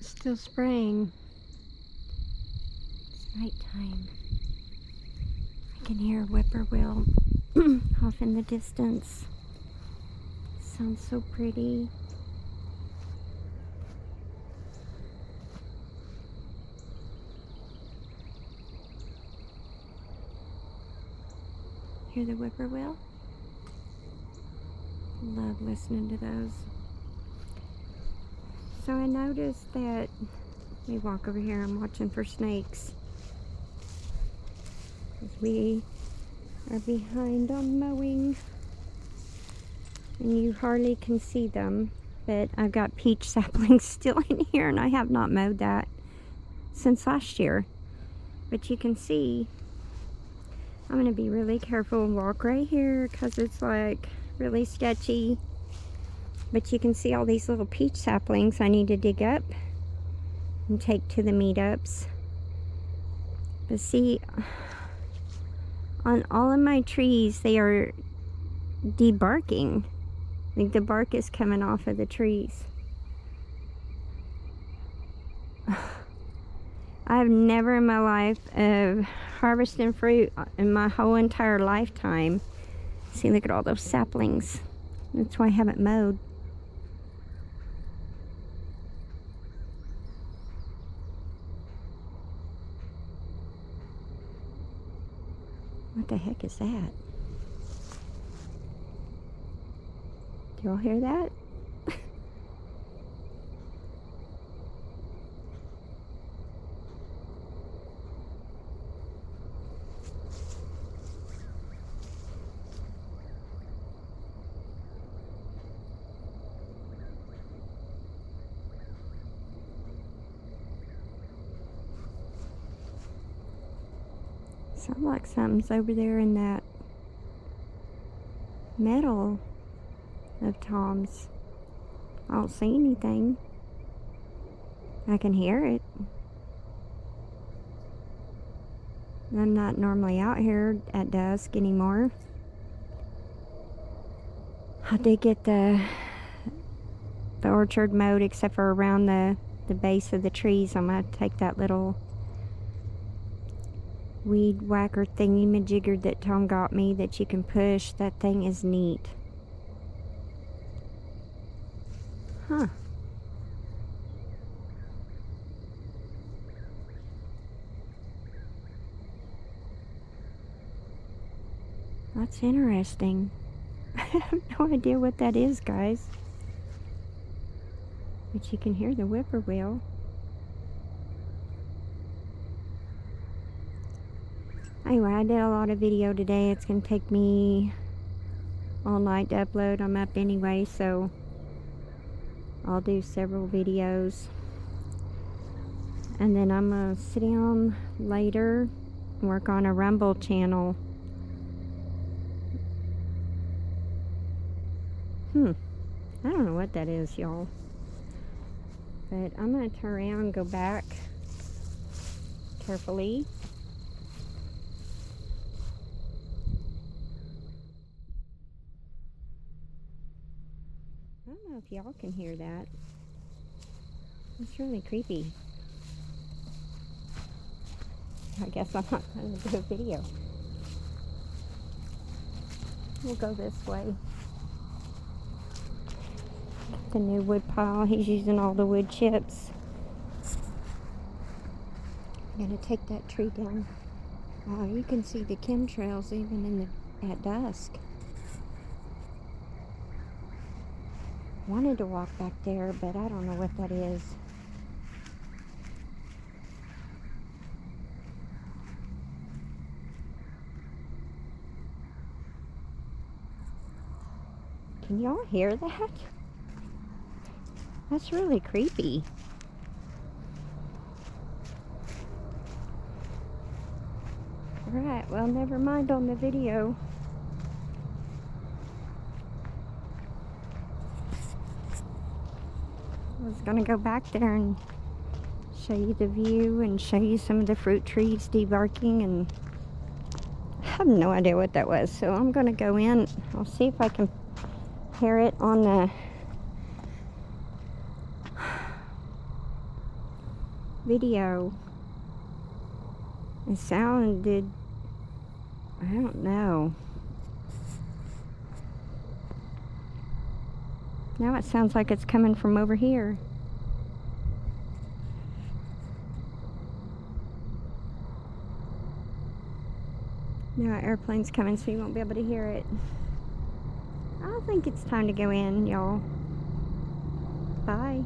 Still spraying. It's nighttime. I can hear a whippoorwill off in the distance. Sounds so pretty. Hear the whippoorwill? Love listening to those. So I noticed that, let me walk over here, I'm watching for snakes. We are behind on mowing and you hardly can see them, but I've got peach saplings still in here and I have not mowed that since last year. But you can see, I'm going to be really careful and walk right here because it's like really sketchy. But you can see all these little peach saplings I need to dig up and take to the meetups. But see, on all of my trees, they are debarking. Like the bark is coming off of the trees. I've never in my life of harvesting fruit in my whole entire lifetime. See, look at all those saplings. That's why I haven't mowed. What the heck is that? Do y'all hear that? Sounds like something's over there in that metal of Tom's. I don't see anything. I can hear it. I'm not normally out here at dusk anymore. I did get the orchard mowed except for around the base of the trees. I'm going to take that little weed whacker thingy-majigger that Tom got me that you can push. That thing is neat. Huh. That's interesting. I have no idea what that is, guys. But you can hear the whippoorwill. Anyway, I did a lot of video today. It's going to take me all night to upload. I'm up anyway, so I'll do several videos. And then I'm going to sit down later and work on a Rumble channel. I don't know what that is, y'all. But I'm going to turn around and go back carefully. I don't know if y'all can hear that. It's really creepy. I guess I'm not going to do a video. We'll go this way. The new wood pile. He's using all the wood chips. I'm going to take that tree down. Wow, you can see the chemtrails even at dusk. Wanted to walk back there, but I don't know what that is. Can y'all hear that? That's really creepy. Alright, well, never mind on the video. I was going to go back there and show you the view and show you some of the fruit trees debarking, and I have no idea what that was, so I'm going to go in. I'll see if I can hear it on the video. It sounded, I don't know. Now it sounds like it's coming from over here. Now our airplane's coming, so you won't be able to hear it. I think it's time to go in, y'all. Bye.